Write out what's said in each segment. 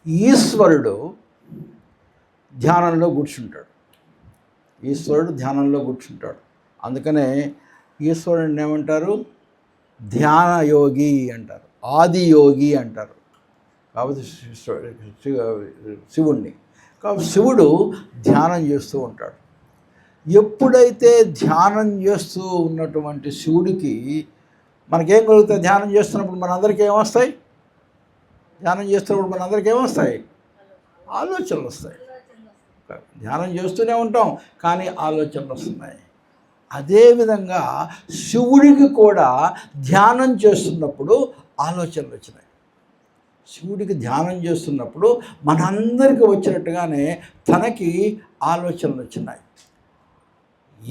ఈశ్వరుడు ధ్యానంలో కూర్చుంటాడు. ఈశ్వరుడు ధ్యానంలో కూర్చుంటాడు. అందుకనే ఈశ్వరుడిని ఏమంటారు? ధ్యాన యోగి అంటారు, ఆది యోగి అంటారు. కాబట్టి శివుణ్ణి కాబట్టి శివుడు ధ్యానం చేస్తూ ఉంటాడు. ఎప్పుడైతే ధ్యానం చేస్తూ ఉన్నటువంటి శివుడికి మనకేం కలుగుతాయి? ధ్యానం చేస్తున్నప్పుడు మనందరికీ ఏమొస్తాయి? ధ్యానం చేస్తున్నప్పుడు మనందరికీ ఏమొస్తాయి? ఆలోచనలు వస్తాయి. ధ్యానం చేస్తూనే ఉంటాం, కానీ ఆలోచనలు వస్తున్నాయి. అదేవిధంగా శివుడికి కూడా ధ్యానం చేస్తున్నప్పుడు ఆలోచనలు వచ్చినాయి. శివుడికి ధ్యానం చేస్తున్నప్పుడు మనందరికీ వచ్చినట్టుగానే తనకి ఆలోచనలు వచ్చినాయి.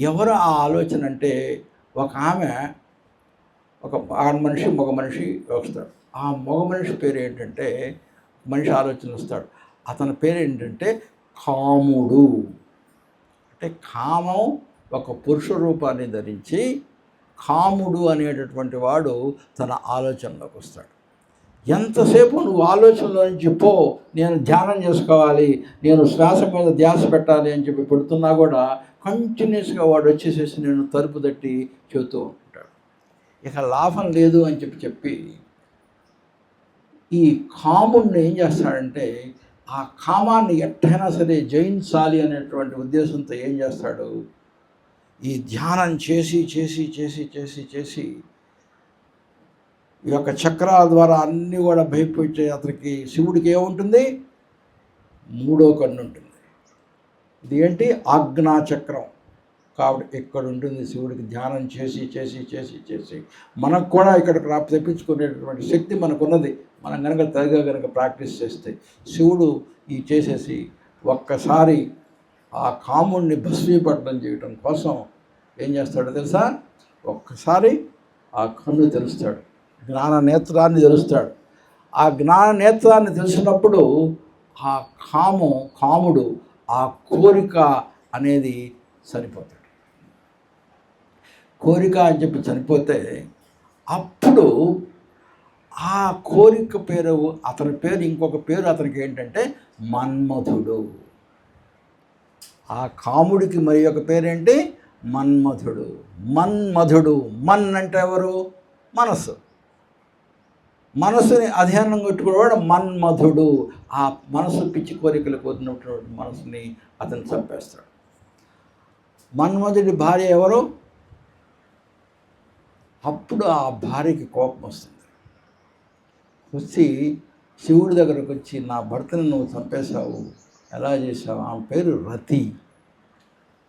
ఎవరు ఆ ఆలోచన అంటే, ఒక ఆమె, ఒక మనిషి, మగ మనిషి వస్తాడు. ఆ మగ మనిషి పేరు ఏంటంటే, మనిషి ఆలోచన వస్తాడు. అతని పేరు ఏంటంటే కాముడు. అంటే కామం ఒక పురుష రూపాన్ని ధరించి కాముడు అనేటటువంటి వాడు తన ఆలోచనలోకి వస్తాడు. ఎంతసేపు నువ్వు ఆలోచనలో నుంచి పో, నేను ధ్యానం చేసుకోవాలి, నేను శ్వాస మీద ధ్యాస పెట్టాలి అని చెప్పి పెడుతున్నా కూడా కంటిన్యూస్గా వాడు వచ్చేసేసి నేను తలుపు తట్టి చెబుతూ ఉంటాడు. ఇక లాభం లేదు అని చెప్పి ఈ కాముడిని ఏం చేస్తాడంటే, ఆ కామాన్ని ఎట్టయినా సరే జయించాలి అనేటువంటి ఉద్దేశంతో ఏం చేస్తాడు? ఈ ధ్యానం చేసి చేసి చేసి చేసి చేసి ఈ యొక్క చక్రాల ద్వారా అన్నీ కూడా భయపెట్టే అతనికి శివుడికి ఏముంటుంది? మూడో కన్ను ఉంటుంది. ఇది ఏంటి? ఆజ్ఞా చక్రం. కాబట్టి ఇక్కడ ఉంటుంది శివుడికి. ధ్యానం చేసి చేసి చేసి చేసి మనకు కూడా ఇక్కడ తెప్పించుకునేటటువంటి శక్తి మనకున్నది. మనం కనుక తగిగా కనుక ప్రాక్టీస్ చేస్తే శివుడు ఈ చేసేసి ఒక్కసారి ఆ కాముడిని భస్మీపట్నం చేయటం కోసం ఏం చేస్తాడో తెలుసా? ఒక్కసారి ఆ కన్ను తెలుస్తాడు, జ్ఞాన నేత్రాన్ని తెలుస్తాడు. ఆ జ్ఞాన నేత్రాన్ని తెలిసినప్పుడు ఆ కాముడు ఆ కోరిక అనేది చనిపోతాడు. కోరిక అని చెప్పి చనిపోతే అప్పుడు ఆ కోరిక పేరు, అతని పేరు, ఇంకొక పేరు అతనికి ఏంటంటే మన్మధుడు. ఆ కాముడికి మరి ఒక పేరేంటి? మన్మధుడు. మన్మధుడు. మన్ అంటే ఎవరు? మనస్సు. మనసుని అధ్యయనం కొట్టుకునేవాడు మన్మధుడు. ఆ మనసు పిచ్చి కోరికలు కోరినటువంటి మనసుని అతను చంపేస్తాడు. మన్మధుడి భార్య ఎవరు? అప్పుడు ఆ భార్యకి కోపం వస్తుంది. వచ్చి శివుడి దగ్గరకు వచ్చి, నా భర్తను నువ్వు చంపేశావు, ఎలా చేశావు? ఆమె పేరు రతి.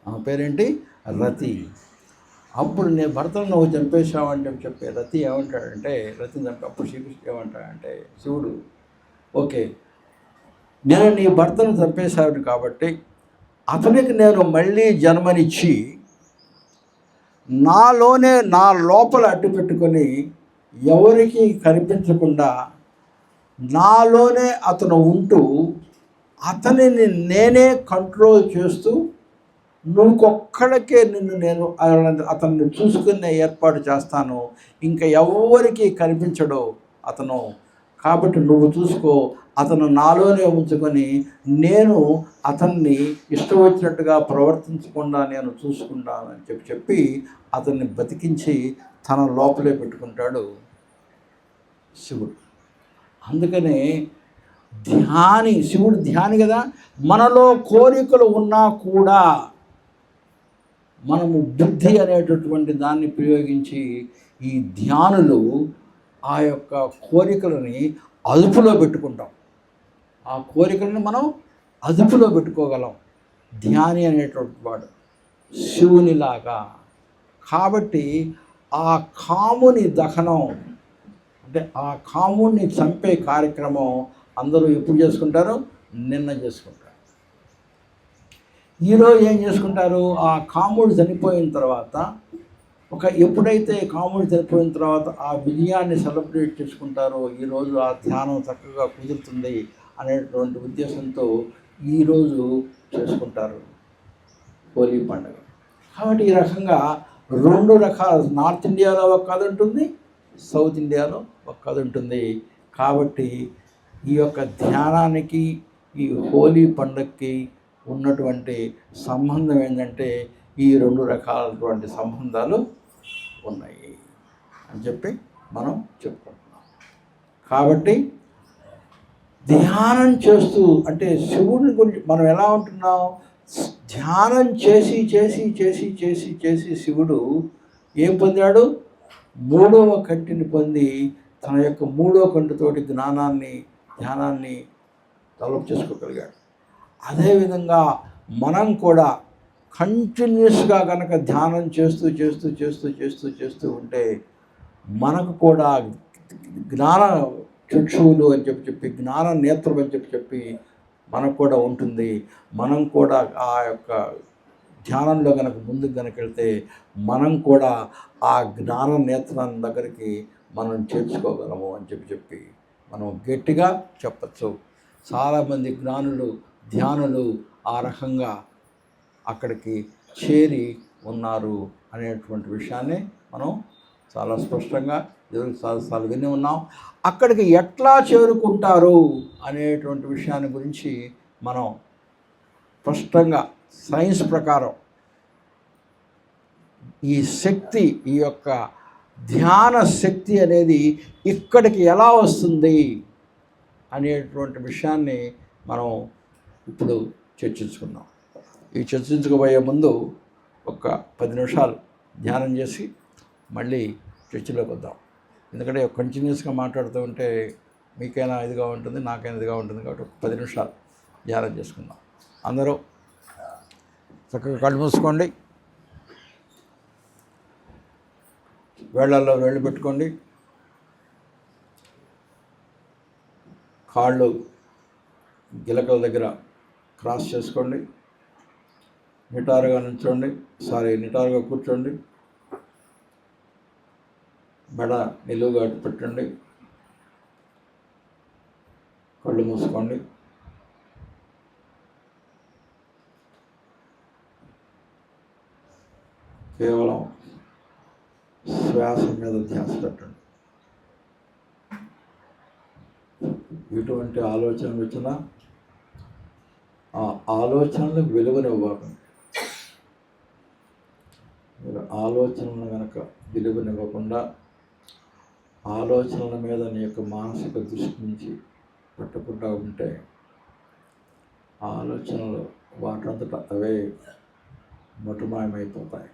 ఆమె పేరేంటి? రతి. అప్పుడు నేను భర్తను నువ్వు చంపేశావు అంటే చెప్పే రతి ఏమంటాడంటే, రతిని చంపి అప్పుడు శ్రీకృష్ణుడు ఏమంటాడంటే, శివుడు ఓకే, నేను నీ భర్తను చంపేశాను కాబట్టి అతనికి నేను మళ్ళీ జన్మనిచ్చి నాలోనే, నా లోపల అడ్డు పెట్టుకొని ఎవరికి కనిపించకుండా నాలోనే అతను ఉంటూ అతనిని నేనే కంట్రోల్ చేస్తూ నువ్వుకొక్కడికే నేను అతన్ని చూసుకునే ఏర్పాటు చేస్తాను. ఇంకా ఎవరికి కనిపించడో అతను. కాబట్టి నువ్వు చూసుకో, అతను నాలోనే ఉంచుకొని నేను అతన్ని ఇష్టం వచ్చినట్టుగా ప్రవర్తించకుండా నేను చూసుకుంటానని చెప్పి అతన్ని బతికించి తన లోపలే పెట్టుకుంటాడు శివుడు. అందుకనే శివుడు ధ్యాని కదా. మనలో కోరికలు ఉన్నా కూడా మనము బుద్ధి అనేటటువంటి దాన్ని ప్రయోగించి ఈ ధ్యానులు ఆ యొక్క కోరికలని అదుపులో పెట్టుకుంటాం. ఆ కోరికలను మనం అదుపులో పెట్టుకోగలం ధ్యాని అనేటువంటి వాడు శివునిలాగా. కాబట్టి ఆ కాముని దహనం అంటే ఆ కాముని చంపే కార్యక్రమం అందరూ ఎప్పుడు చేసుకుంటారు? నిన్న చేసుకుంటారు. ఈరోజు ఏం చేసుకుంటారు? ఆ కాముడు చనిపోయిన తర్వాత ఎప్పుడైతే కాముడు చనిపోయిన తర్వాత ఆ విజయాన్ని సెలబ్రేట్ చేసుకుంటారో, ఈరోజు ఆ ధ్యానం చక్కగా కుదురుతుంది అనేటువంటి ఉద్దేశంతో ఈరోజు చేసుకుంటారు హోలీ పండుగ. కాబట్టి ఈ రకంగా రెండు రకాల, నార్త్ ఇండియాలో ఒక కథ ఉంటుంది, సౌత్ ఇండియాలో ఒక కథ ఉంటుంది. కాబట్టి ఈ యొక్క ధ్యానానికి ఈ హోలీ పండగకి ఉన్నటువంటి సంబంధం ఏంటంటే ఈ రెండు రకాలైనటువంటి సంబంధాలు ఉన్నాయి అని చెప్పి మనం చెప్పుకుంటున్నాం. కాబట్టి ధ్యానం చేస్తూ అంటే శివుడిని గురించి మనం ఎలా ఉంటున్నాం, ధ్యానం చేసి చేసి చేసి చేసి చేసి శివుడు ఏం పొందాడు, మూడవ కంటిని పొంది తన యొక్క మూడవ కంటితోటి ధ్యానాన్ని డెవలప్ చేసుకోగలిగాడు. అదేవిధంగా మనం కూడా కంటిన్యూస్గా కనుక ధ్యానం చేస్తూ చేస్తూ చేస్తూ చేస్తూ చేస్తూ ఉంటే మనకు కూడా జ్ఞాన చక్షువులు అని చెప్పి జ్ఞాన నేత్రం అని చెప్పి మనకు కూడా ఉంటుంది. మనం కూడా ఆ యొక్క ధ్యానంలో కనుక ముందుకు కనుక వెళ్తే మనం కూడా ఆ జ్ఞాన నేత్రం దగ్గరికి మనం చేర్చుకోగలము అని చెప్పి మనం గట్టిగా చెప్పచ్చు. చాలామంది జ్ఞానులు ధ్యానులు ఆ రకంగా అక్కడికి చేరి ఉన్నారు అనేటువంటి విషయాన్ని మనం చాలా స్పష్టంగా చాలాసార్లు విని ఉన్నాం. అక్కడికి ఎట్లా చేరుకుంటారు అనేటువంటి విషయాన్ని గురించి మనం స్పష్టంగా సైన్స్ ప్రకారం ఈ శక్తి, ఈ యొక్క ధ్యాన శక్తి అనేది ఇక్కడికి ఎలా వస్తుంది అనేటువంటి విషయాన్ని మనం ఇప్పుడు చర్చించుకుందాం. ఈ చర్చించుకోబోయే ముందు ఒక 10 నిమిషాలు ధ్యానం చేసి మళ్ళీ చర్చలోకి వద్దాం. ఎందుకంటే కంటిన్యూస్గా మాట్లాడుతూ ఉంటే మీకైనా ఇదిగా ఉంటుంది, నాకైనా ఇదిగా ఉంటుంది. కాబట్టి 10 నిమిషాలు ధ్యానం చేసుకుందాం. అందరూ చక్కగా కళ్ళు మూసుకోండి, వేళ్ళల్లో వేళ్ళు పెట్టుకోండి, కాళ్ళు గిలకల దగ్గర క్రాస్ చేసుకోండి, నిటారుగా కూర్చోండి, మెడ నిలువుగా పెట్టండి, కళ్ళు మూసుకోండి. కేవలం శ్వాస మీద ధ్యాస పెట్టండి. ఎటువంటి ఆలోచనలు వచ్చినా ఆ ఆలోచనలకు విలువనివ్వకండి. మీరు ఆలోచనలను కనుక విలువనివ్వకుండా ఆలోచనల మీద నీ యొక్క మానసిక దృష్టి నుంచి పెట్టకుండా ఉంటే ఆలోచనలు వాటంతట అవే మటుమాయమైపోతాయి.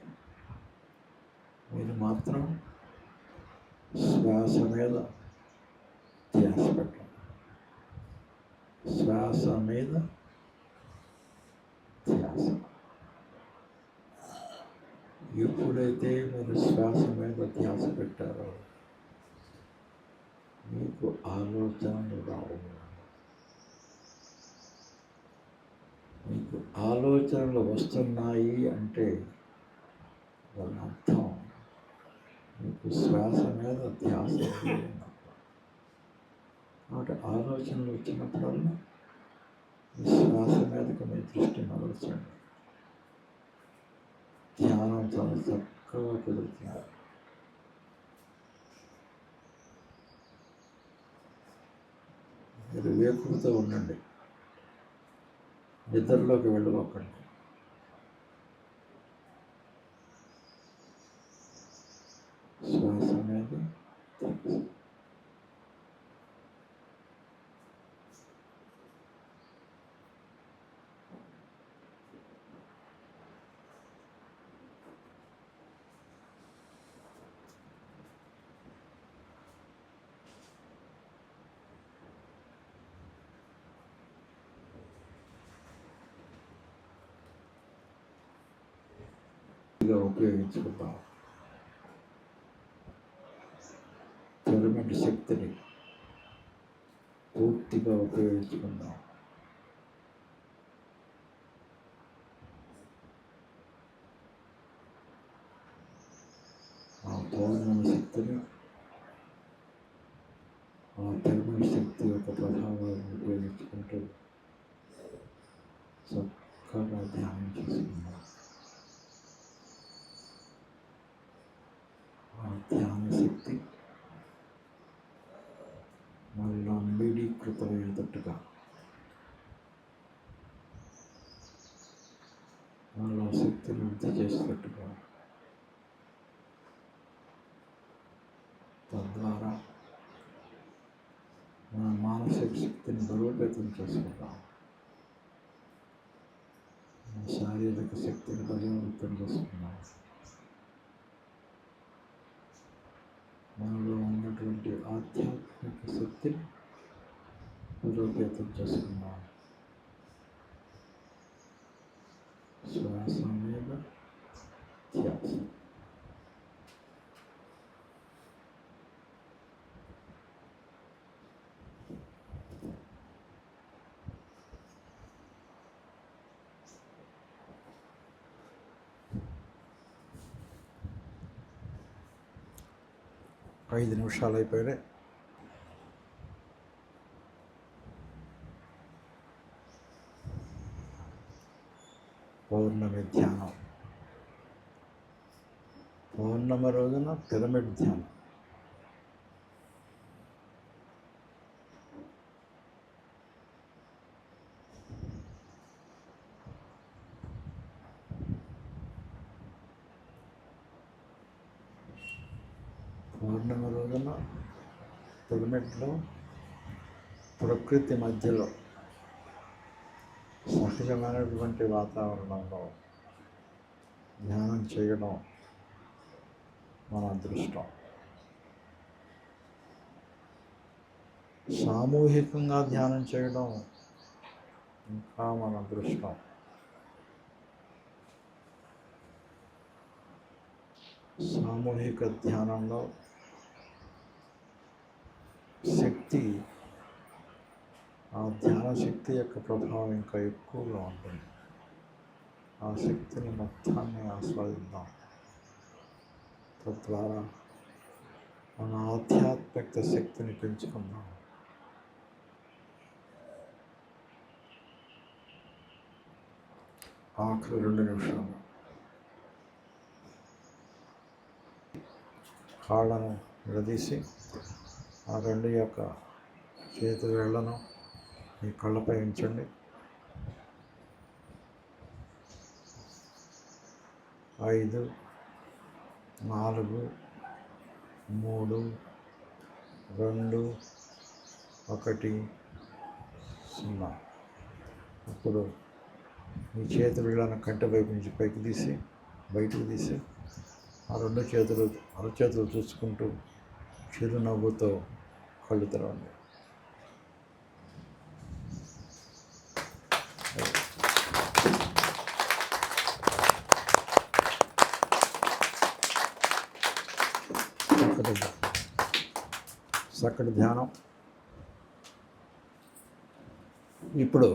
మీరు మాత్రం శ్వాస మీద ధ్యాస పెట్టండి. శ్వాస మీద ధ్యాస. ఎప్పుడైతే మీరు శ్వాస మీద ధ్యాస పెట్టారో మీకు ఆలోచనలు రావు. మీకు ఆలోచనలు వస్తున్నాయి అంటే దాని అర్థం మీకు శ్వాస మీద ధ్యాస ఉన్నప్పుడు. కాబట్టి ఆలోచనలు వచ్చినప్పుడల్లా శ్వాస మీదకి మీ దృష్టి మరల్చండి. ధ్యానం చాలా చక్కగా కుదురుతుంది. మీరు వేకుడుతో ఉండండి, నిద్రలోకి వెళ్ళిపోకండి. శ్వాస మీద ఉపయోగించుకుంటాం. పిరమిడ్ శక్తిని పూర్తిగా ఉపయోగించుకుందాం. ఆ పౌర్ణమి శక్తిని, ఆ పిరమిడ్ శక్తి యొక్క ప్రభావాలను ఉపయోగించుకుంటూ చక్కగా ధ్యానం చేసుకుందాం. ఆ ధ్యాన శక్తి మళ్ళా మిడీకృతమై వృద్ధి చేసేటట్టుగా, తద్వారా మన మానసిక శక్తిని బలోపేతం చేసుకుంటాం, మన శారీరక శక్తిని బలోపేతం చేసుకున్నాం, మనలో ఉన్నటువంటి ఆధ్యాత్మిక శక్తిని బలోపేతం చేసుకున్నాం. శ్వాస మీద ధ్యాస. ఐదు నిమిషాలు అయిపోయినాయి. పౌర్ణమి ధ్యానం. పౌర్ణమి రోజున పిరమిడ్ ధ్యానం. పౌర్ణమి రోజున పిరమిడ్లో ప్రకృతి మధ్యలో సహజమైనటువంటి వాతావరణంలో ధ్యానం చేయడం మన అదృష్టం. సామూహికంగా ధ్యానం చేయడం ఇంకా మన అదృష్టం. సామూహిక ధ్యానంలో శక్తి, ఆ ధ్యాన శక్తి యొక్క ప్రభావం ఇంకా ఎక్కువగా ఉంటుంది. ఆ శక్తిని మొత్తాన్ని ఆస్వాదిద్దాం. తద్వారా మన ఆధ్యాత్మిక శక్తిని పెంచుకుందాం. ఆఖరి 2 నిమిషాలు. కాళ్ళను విడదీసి ఆ 2 యొక్క చేతి వేళ్లను మీ కళ్ళపై ఉంచండి. 5, 4, 3, 2, 1, 0. ఇప్పుడు మీ చేతి వేళ్ళను కంటి వైపు నుంచి పైకి తీసి బయటకు తీసి ఆ 2 చేతులు అరచేతులు చూసుకుంటూ చిరునవ్వుతో కళ్ళు తెరవండి. చక్కటి ధ్యానం. ఇప్పుడు